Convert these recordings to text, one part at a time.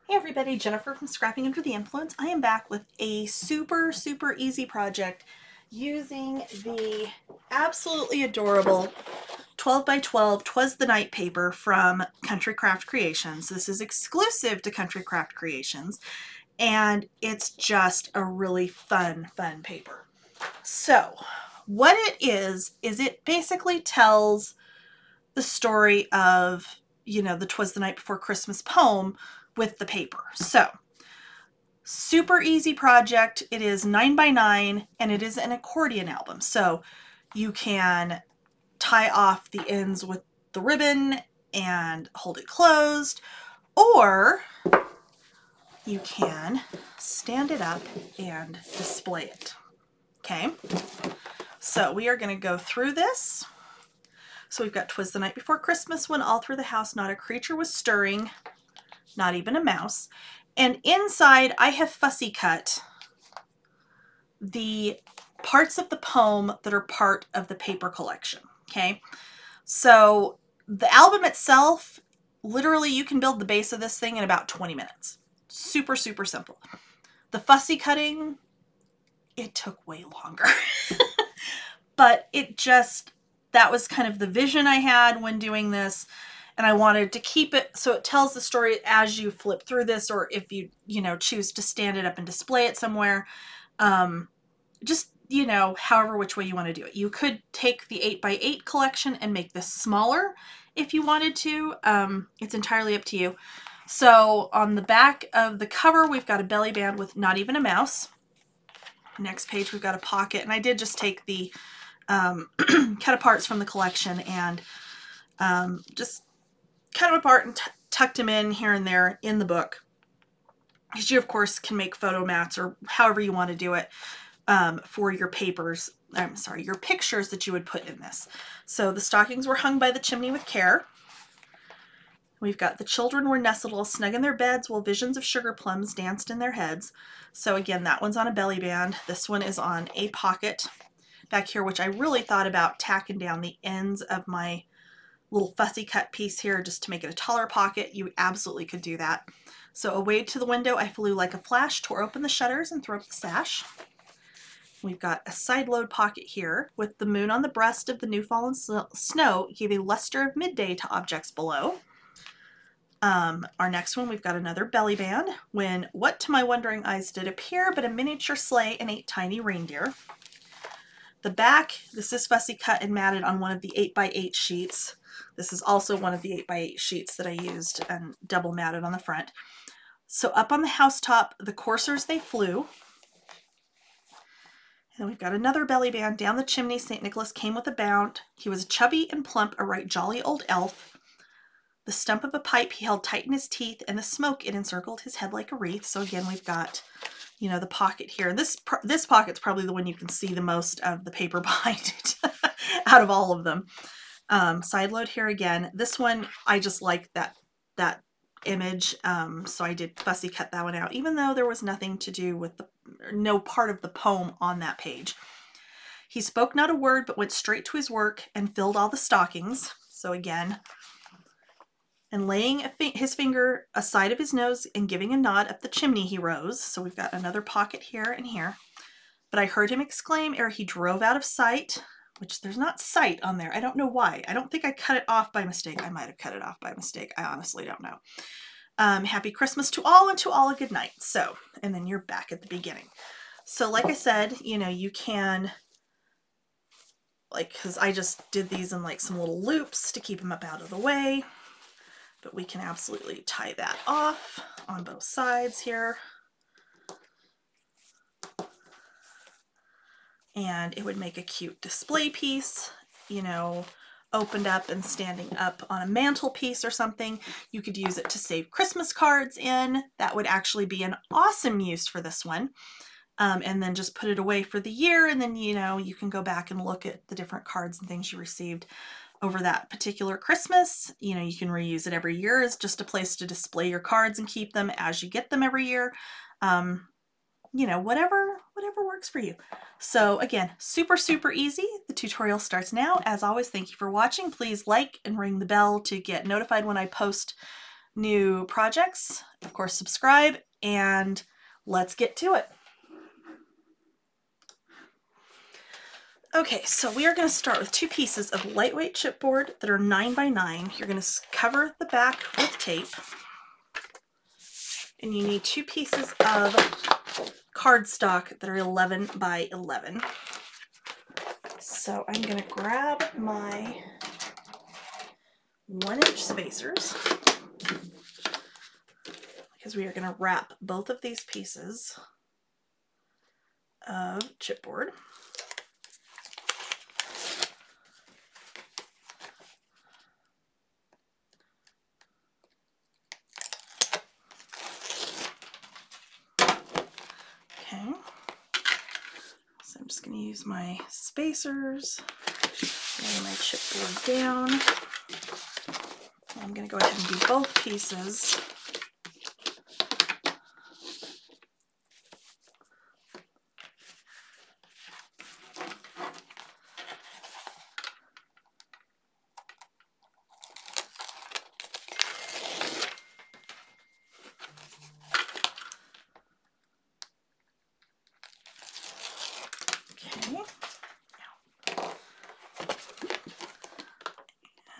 Hey everybody, Jennifer from Scrapping Under the Influence. I am back with a super easy project using the absolutely adorable 12 by 12 Twas the Night paper from Country Craft Creations. This is exclusive to Country Craft Creations and it's just a really fun paper. So what it is it basically tells the story of, you know, the Twas the Night Before Christmas poem with the paper. So super easy project. It is 9 by 9 and it is an accordion album. So you can tie off the ends with the ribbon and hold it closed, or you can stand it up and display it. Okay, so we are going to go through this. So we've got "'Twas the night before Christmas, when all through the house not a creature was stirring, not even a mouse." And inside I have fussy cut the parts of the poem that are part of the paper collection. Okay, so the album itself, literally you can build the base of this thing in about 20 minutes. Super simple. The fussy cutting, it took way longer. But it just, that was kind of the vision I had when doing this. And I wanted to keep it so it tells the story as you flip through this, or if you choose to stand it up and display it somewhere. Just, however which way you want to do it. You could take the 8 by 8 collection and make this smaller if you wanted to. It's entirely up to you. So on the back of the cover, we've got a belly band with not even a mouse. Next page, we've got a pocket. And I did just take the cut aparts from the collection and just cut them apart and tucked them in here and there in the book. Because you, of course, can make photo mats or however you want to do it for your papers. I'm sorry, your pictures that you would put in this. So the stockings were hung by the chimney with care. We've got "The children were nestled all snug in their beds while visions of sugar plums danced in their heads." So again, that one's on a belly band. This one is on a pocket back here, which I really thought about tacking down the ends of my little fussy cut piece here just to make it a taller pocket. You absolutely could do that. So "Away to the window I flew like a flash, tore open the shutters and threw up the sash." We've got a side load pocket here with "The moon on the breast of the new fallen snow gave a luster of midday to objects below." Our next one, we've got another belly band. "When what to my wondering eyes did appear but a miniature sleigh and 8 tiny reindeer." The back, this is fussy cut and matted on one of the 8 by 8 sheets. This is also one of the 8 by 8 sheets that I used and double matted on the front. So "Up on the housetop, the coursers they flew." And we've got another belly band. "Down the chimney St. Nicholas came with a bound. He was chubby and plump, a right jolly old elf. The stump of a pipe he held tight in his teeth, and the smoke it encircled his head like a wreath." So again, we've got, the pocket here. This pocket's probably the one you can see the most of the paper behind it out of all of them. Side load here again. This one, I just like that image, so I did fussy cut that one out, even though there was nothing to do with no part of the poem on that page. "He spoke not a word, but went straight to his work and filled all the stockings." So again, "And laying his finger aside of his nose and giving a nod up the chimney he rose." So we've got another pocket here and here. "But I heard him exclaim ere he drove out of sight," which there's not sight on there. I don't know why. I don't think I cut it off by mistake. I might have cut it off by mistake. I honestly don't know. "Happy Christmas to all, and to all a good night." So, and then you're back at the beginning. So like I said, you can, because I just did these in like some little loops to keep them up out of the way. But we can absolutely tie that off on both sides here. And it would make a cute display piece, opened up and standing up on a mantelpiece or something. You could use it to save Christmas cards in. That would actually be an awesome use for this one. And then just put it away for the year, and then, you can go back and look at the different cards and things you received over that particular Christmas. You can reuse it every year as just a place to display your cards and keep them as you get them every year. Whatever works for you. So again, super easy. The tutorial starts now. As always, thank you for watching. Please like and ring the bell to get notified when I post new projects, of course, subscribe, and let's get to it. Okay, so we are going to start with 2 pieces of lightweight chipboard that are 9 by 9. You're going to cover the back with tape. And you need 2 pieces of cardstock that are 11 by 11. So I'm going to grab my 1-inch spacers because we are going to wrap both of these pieces of chipboard. Okay, so I'm just going to use my spacers, lay my chipboard down. I'm going to go ahead and do both pieces.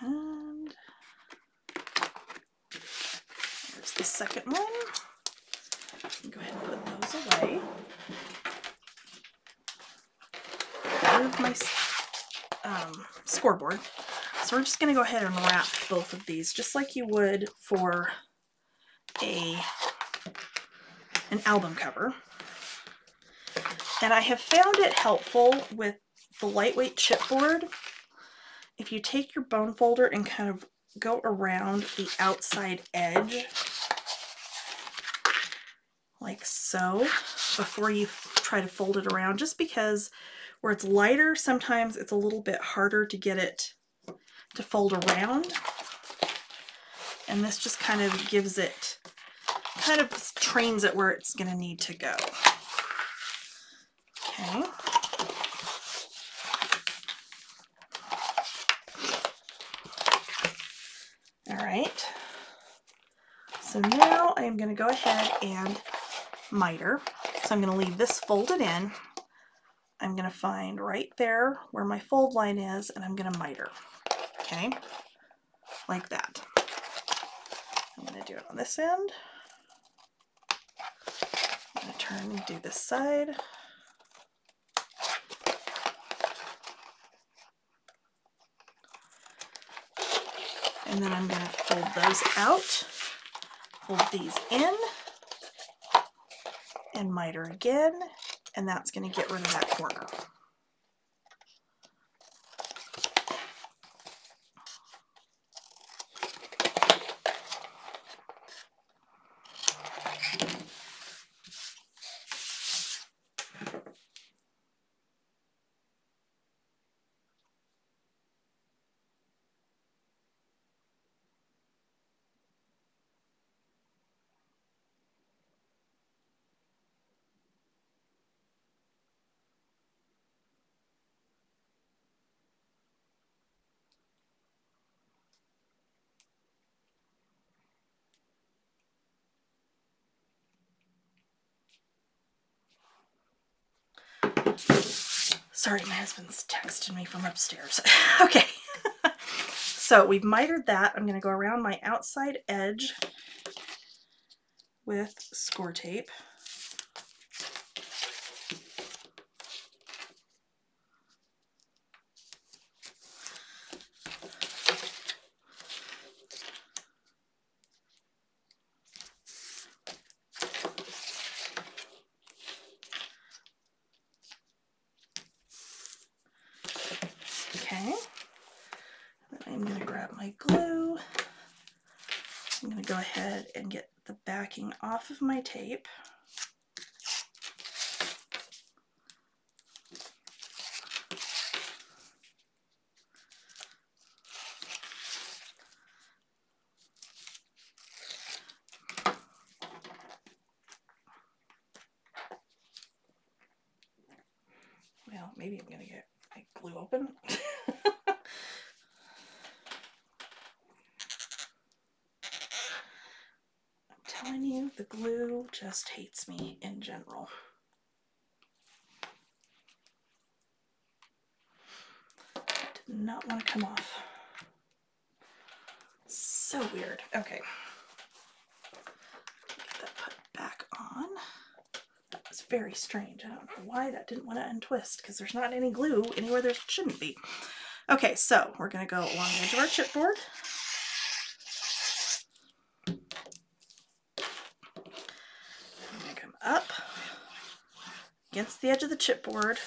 And there's the second one. Go ahead and put those away. Move my scoreboard. So we're just going to go ahead and wrap both of these just like you would for an album cover. And I have found it helpful with the lightweight chipboard if you take your bone folder and kind of go around the outside edge like so before you try to fold it around, just because where it's lighter sometimes it's a little bit harder to get it to fold around, and this just kind of gives it, kind of trains it where it's going to need to go. Okay. All right. So now I'm going to go ahead and miter. So I'm going to leave this folded in. I'm going to find right there where my fold line is, and I'm going to miter. Okay, like that. I'm going to do it on this end. I'm going to turn and do this side. And then I'm going to fold those out, fold these in, and miter again, and that's going to get rid of that corner. Sorry, my husband's texting me from upstairs. Okay, so we've mitered that. I'm going to go around my outside edge with score tape. Okay, then I'm going to grab my glue. I'm going to go ahead and get the backing off of my tape. Well, maybe I'm going to get my glue open. just hates me in general. Did not want to come off. So weird. Okay. Get that put back on. That was very strange. I don't know why that didn't want to untwist, because there's not any glue anywhere there shouldn't be. Okay, so we're going to go along the edge of our chipboard. I'm going to come up against the edge of the chipboard,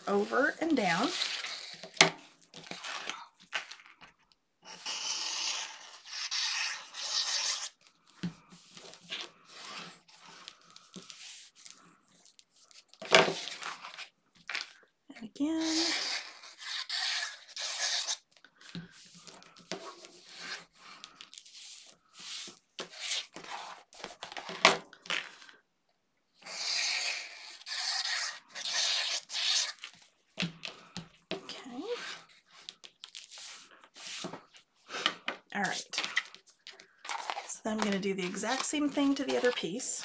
over and down. And again. All right, so then I'm going to do the exact same thing to the other piece.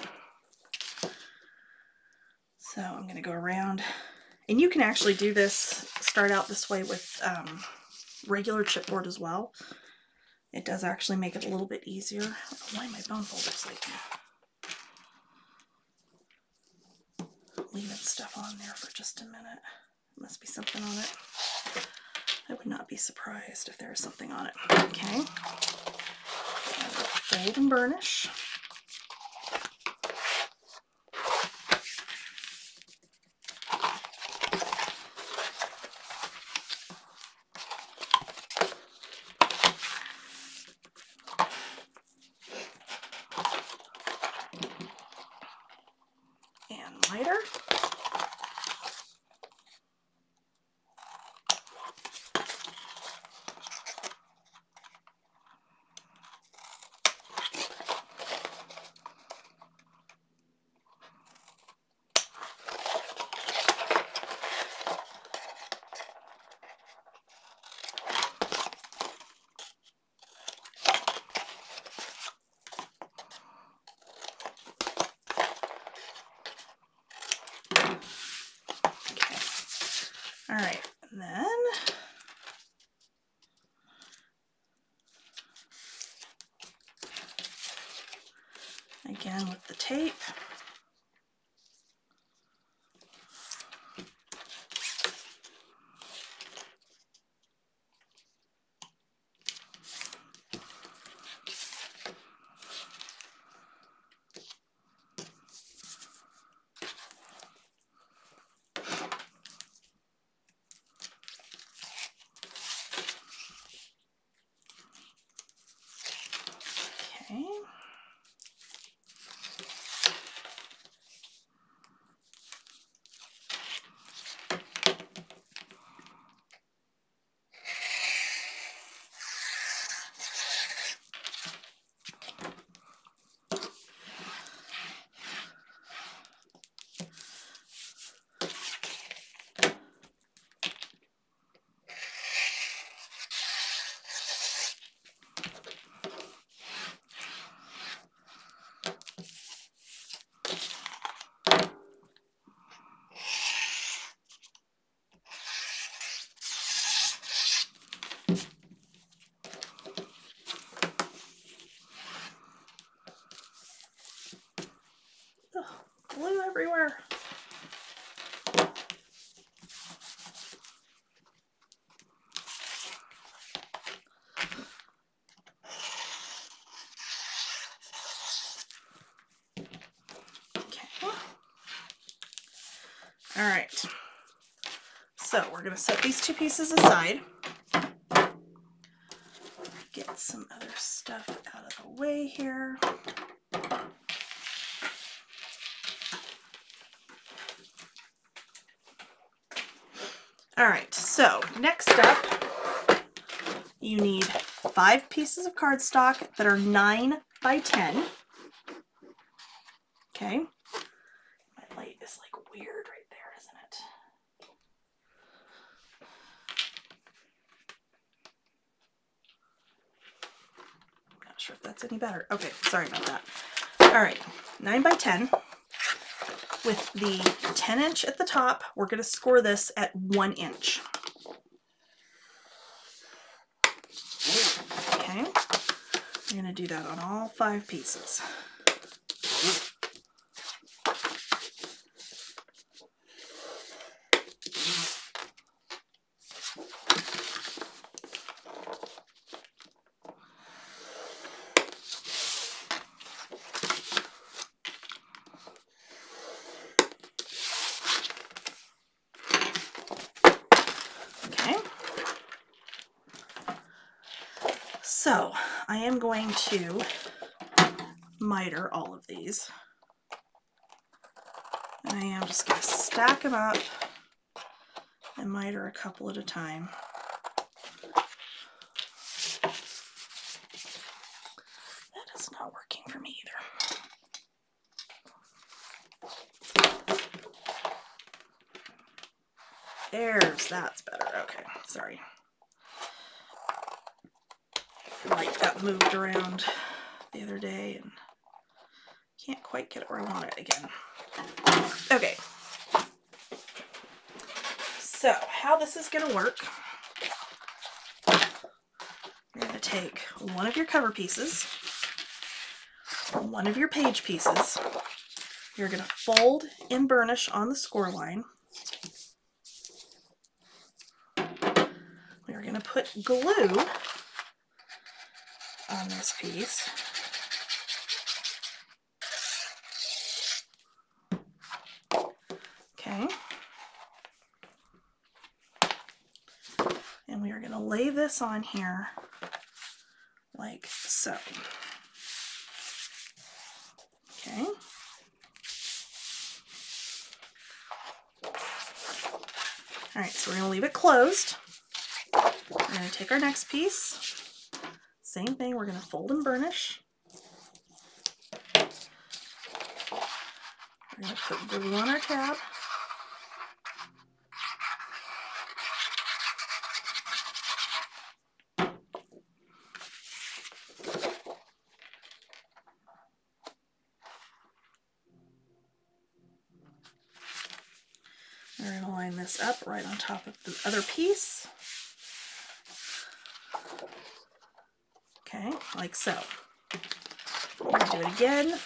So I'm going to go around, and you can actually do this, start out this way with regular chipboard as well. It does actually make it a little bit easier. I don't know why my bone folder's like leaving stuff on there for just a minute. There must be something on it. I would not be surprised if there was something on it. Okay. Fold and burnish. And lighter. All right, and then again with the tape. Okay. Ugh, glue everywhere. Okay. All right. So we're going to set these two pieces aside. Get some other stuff out of the way here. All right, so next up, you need 5 pieces of cardstock that are 9 by 10. Okay. My light is like weird right there, isn't it? I'm not sure if that's any better. Okay, sorry about that. All right, 9 by 10. With the 10-inch at the top, we're going to score this at 1 inch. Okay, we're going to do that on all 5 pieces. So I am going to miter all of these. And I am just going to stack them up and miter a couple at a time. That is not working for me either. That's better. Okay, sorry. Light got moved around the other day and can't quite get it where I want it again. Okay, so how this is going to work, you're going to take one of your cover pieces, one of your page pieces, you're going to fold and burnish on the score line. We're going to put glue on this piece. Okay. And we are going to lay this on here like so. Okay. All right, so we're going to leave it closed. We're going to take our next piece. Same thing, we're going to fold and burnish. We're going to put glue on our tab. We're going to line this up right on top of the other piece. Okay, like so. We're going to do it again.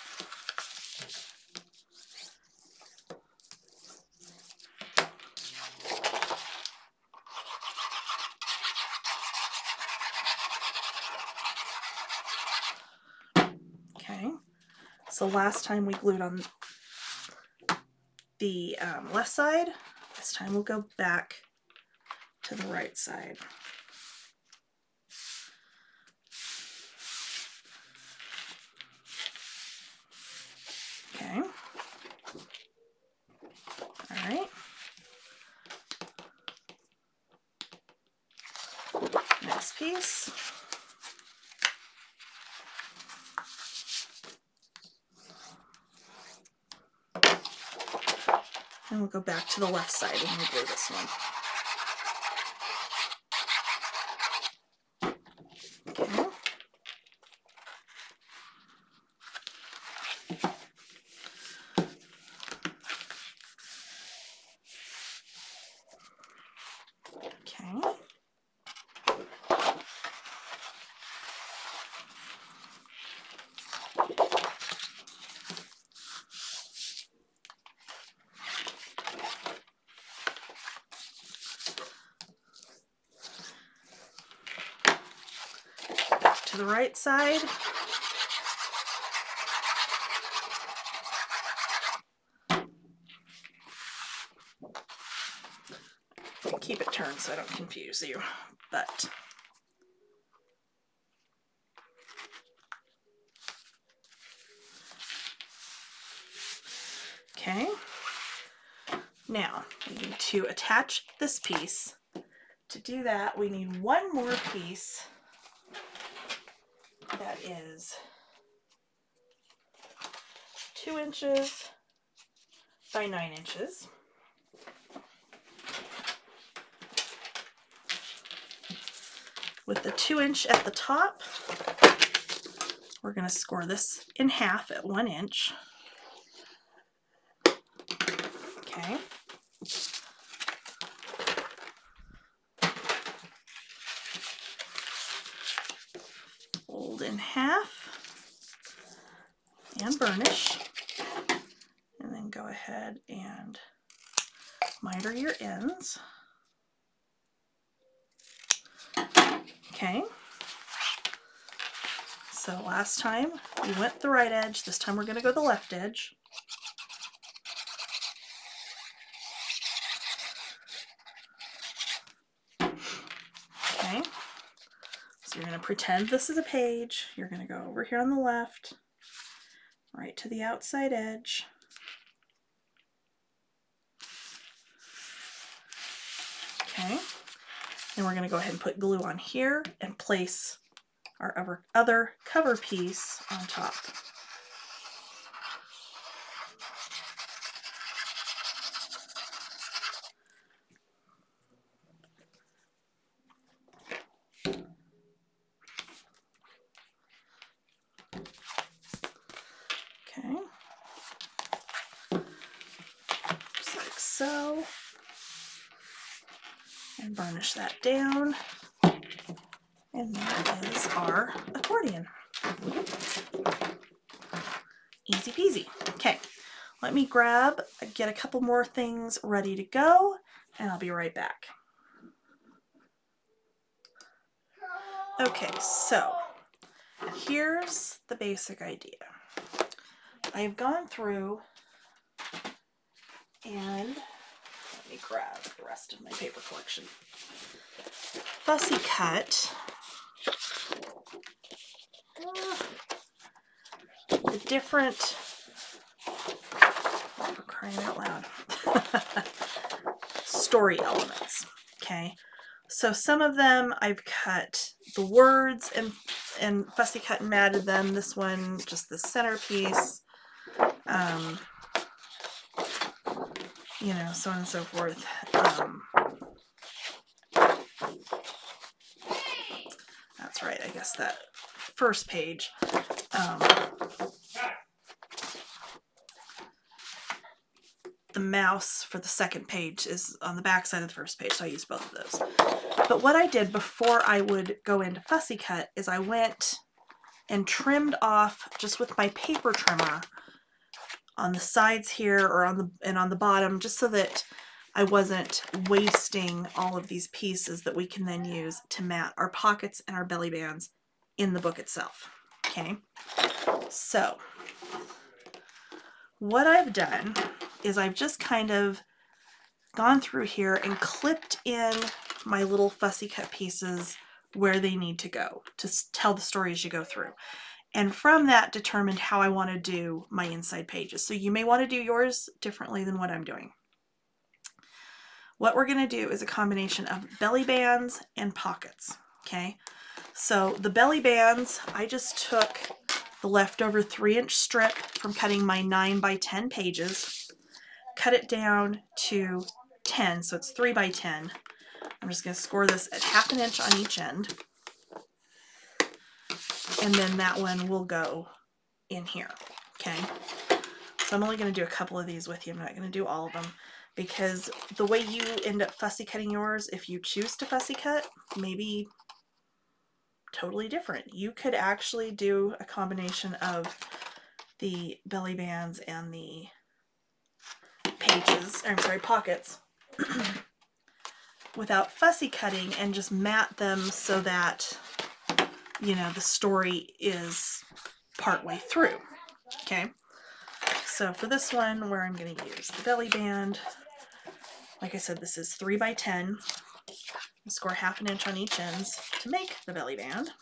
Okay, so last time we glued on the left side, this time we'll go back to the right side. Okay. All right. Next piece. And we'll go back to the left side and we'll glue this one. Okay. Okay. Back to the right side. Keep it turned so I don't confuse you, but okay. Now we need to attach this piece. To do that, we need one more piece that is 2 inches by 9 inches. With the 2 inch at the top, we're going to score this in half at 1 inch. Okay. Fold in half and burnish. And then go ahead and miter your ends. Okay. So last time we went the right edge, this time we're going to go the left edge. Okay. So you're going to pretend this is a page. You're going to go over here on the left, right to the outside edge. Okay. Then we're going to go ahead and put glue on here and place our other cover piece on top. Okay. Just like so. And burnish that down. And there is our accordion. Easy peasy. Okay, let me get a couple more things ready to go, and I'll be right back. Okay, so here's the basic idea. I've gone through and let me grab the rest of my paper collection. Fussy cut the different, for crying out loud, story elements. Okay, so some of them I've cut the words and fussy cut and matted them. This one, just the centerpiece, you know, so on and so forth. That's right, I guess that first page. The mouse for the second page is on the back side of the first page, so I used both of those. But what I did before I would go into fussy cut is I went and trimmed off just with my paper trimmer on the sides here or on the bottom, just so that I wasn't wasting all of these pieces that we can then use to mat our pockets and our belly bands in the book itself. Okay, so what I've done is I've just kind of gone through here and clipped in my little fussy cut pieces where they need to go to tell the story as you go through. And from that determined how I want to do my inside pages. So you may want to do yours differently than what I'm doing. What we're going to do is a combination of belly bands and pockets. Okay, so the belly bands, I just took the leftover 3-inch strip from cutting my 9 by 10 pages, cut it down to 10, so it's 3 by 10. I'm just going to score this at 1/2 inch on each end, and then that one will go in here. Okay, so I'm only going to do a couple of these with you. I'm not going to do all of them, because the way you end up fussy cutting yours, if you choose to fussy cut, maybe totally different. You could actually do a combination of the belly bands and the pages, or I'm sorry, pockets, without fussy cutting and just mat them so that, you know, the story is partway through. Okay, so for this one, where I'm going to use the belly band, like I said, this is 3 by 10. Score 1/2 inch on each ends to make the belly band.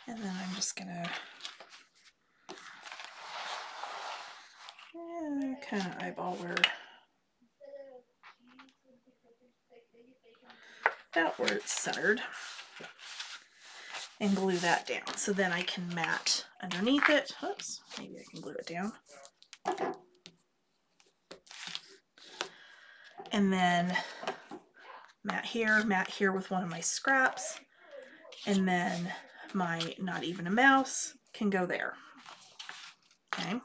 And then I'm just gonna kind of eyeball about where it's centered. and glue that down. So then I can mat underneath it. Oops, maybe I can glue it down. And then mat here with one of my scraps. And then my Not Even a Mouse can go there. Okay.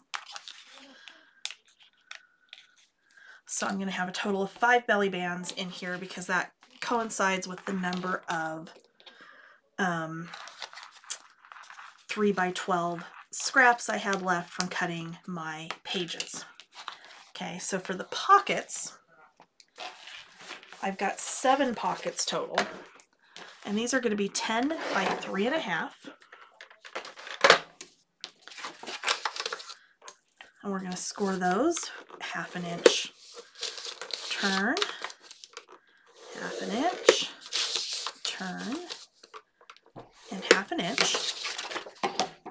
So I'm going to have a total of 5 belly bands in here because that coincides with the number of 3 by 12 scraps I have left from cutting my pages. Okay, so for the pockets, I've got 7 pockets total, and these are going to be 10 by 3.5. And we're going to score those 1/2 inch turn, 1/2 inch turn, and 1/2 inch.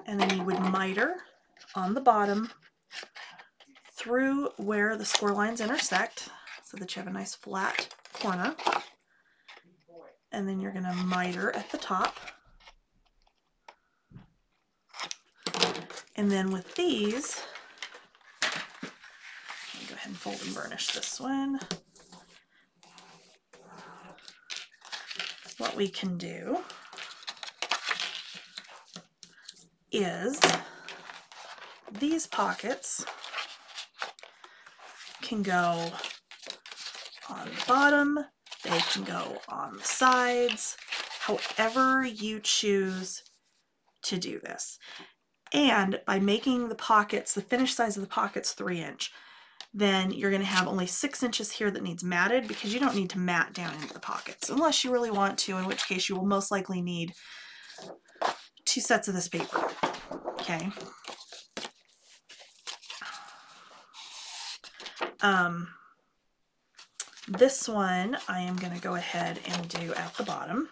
And then you would miter on the bottom through where the score lines intersect so that you have a nice flat corner. And then you're going to miter at the top. And then with these, let me go ahead and fold and burnish this one. What we can do is these pockets can go on the bottom, they can go on the sides, however you choose to do this. And by making the pockets, the finished size of the pockets 3 inch, then you're going to have only 6 inches here that needs matted because you don't need to mat down into the pockets unless you really want to, in which case you will most likely need 2 sets of this paper. Okay. This one I am going to go ahead and do at the bottom.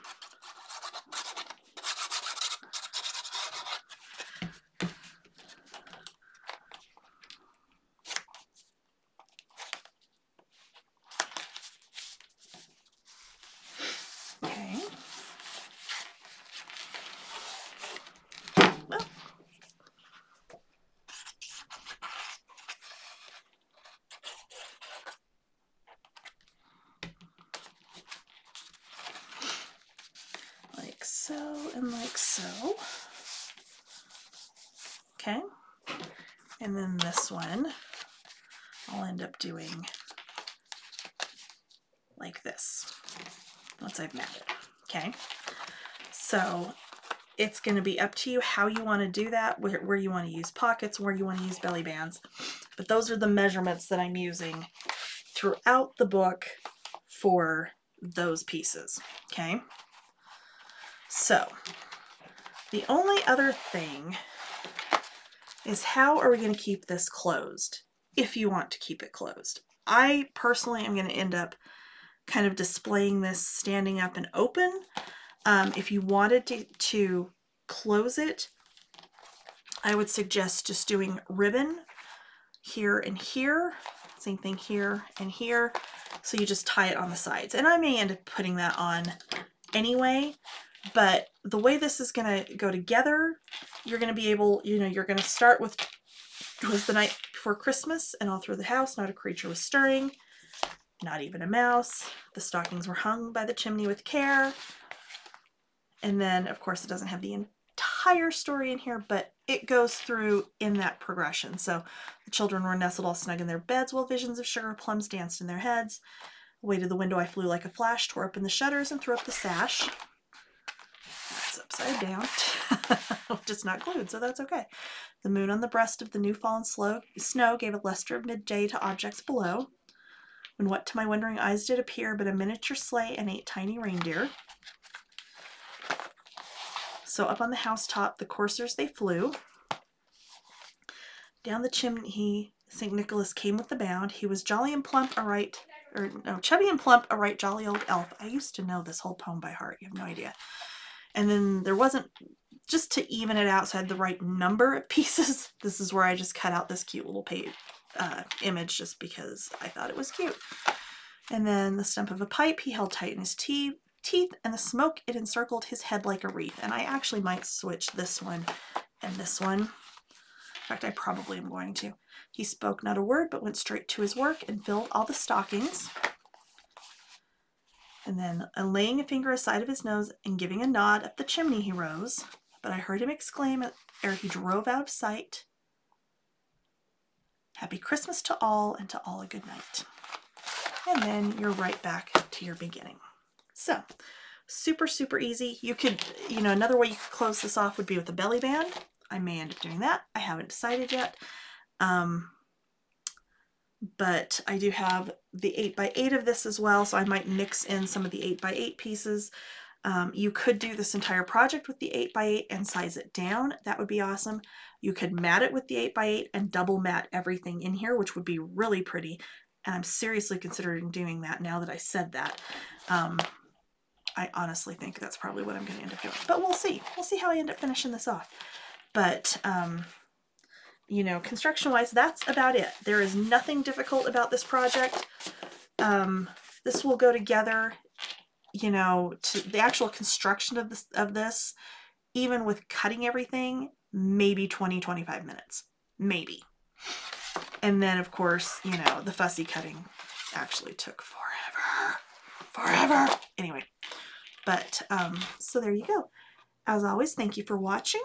Okay. Well, like so and like so. Okay, and then this one I'll end up doing like this once I've matted. Okay, so it's going to be up to you how you want to do that, where you want to use pockets, where you want to use belly bands, but those are the measurements that I'm using throughout the book for those pieces. Okay, so the only other thing is how are we going to keep this closed if you want to keep it closed. I personally am going to end up kind of displaying this standing up and open. If you wanted to close it, I would suggest just doing ribbon here and here, same thing here and here, so you just tie it on the sides. And I may end up putting that on anyway, but the way this is going to go together, you're going to be able, you're going to start with Twas the Night Before Christmas, and all through the house not a creature was stirring, not even a mouse, the stockings were hung by the chimney with care. And then, of course, it doesn't have the entire story in here, but it goes through in that progression. So the children were nestled all snug in their beds while visions of sugar plums danced in their heads. Away to the window I flew like a flash, tore open the shutters and threw up the sash. That's upside down, which is not glued, so that's okay. The moon on the breast of the new fallen snow gave a luster of midday to objects below. When what to my wondering eyes did appear but a miniature sleigh and 8 tiny reindeer. So up on the housetop, the coursers they flew. Down the chimney, St. Nicholas came with a bound. He was jolly and plump, chubby and plump, a right jolly old elf. I used to know this whole poem by heart. You have no idea. And then there wasn't, just to even it out so I had the right number of pieces, this is where I just cut out this cute little image just because I thought it was cute. And then the stump of a pipe he held tight in his teeth. teeth, and the smoke, it encircled his head like a wreath. And I actually might switch this one and this one. In fact, I probably am going to. He spoke not a word, but went straight to his work and filled all the stockings. And then, laying a finger aside of his nose and giving a nod up the chimney, he rose. But I heard him exclaim ere he drove out of sight, "Happy Christmas to all, and to all a good night." And then you're right back to your beginning. So, super, super easy. You could, you know, another way you could close this off would be with a belly band. I may end up doing that. I haven't decided yet. But I do have the 8x8 of this as well, so I might mix in some of the 8x8 pieces. You could do this entire project with the 8x8 and size it down. That would be awesome. You could mat it with the 8x8 and double mat everything in here, which would be really pretty. And I'm seriously considering doing that now that I said that. I honestly think that's probably what I'm going to end up doing. But we'll see. We'll see how I end up finishing this off. But, you know, construction-wise, that's about it. There is nothing difficult about this project. This will go together, you know, to the actual construction of this, even with cutting everything, maybe 20-25 minutes. Maybe. And then, of course, you know, the fussy cutting actually took forever. Anyway, but, so there you go. As always, thank you for watching.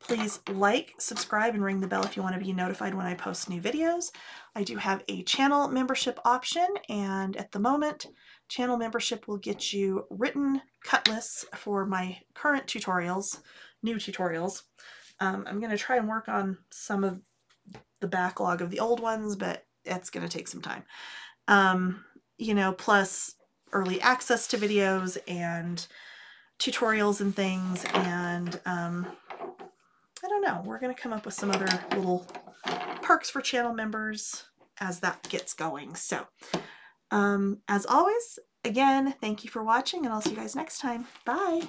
Please like, subscribe, and ring the bell if you want to be notified when I post new videos. I do have a channel membership option, and at the moment, channel membership will get you written cut lists for my current tutorials, new tutorials. I'm going to try and work on some of the backlog of the old ones, but it's going to take some time. You know, plus early access to videos and tutorials and things, and I don't know, we're going to come up with some other little perks for channel members as that gets going. So, as always, again, thank you for watching, and I'll see you guys next time. Bye!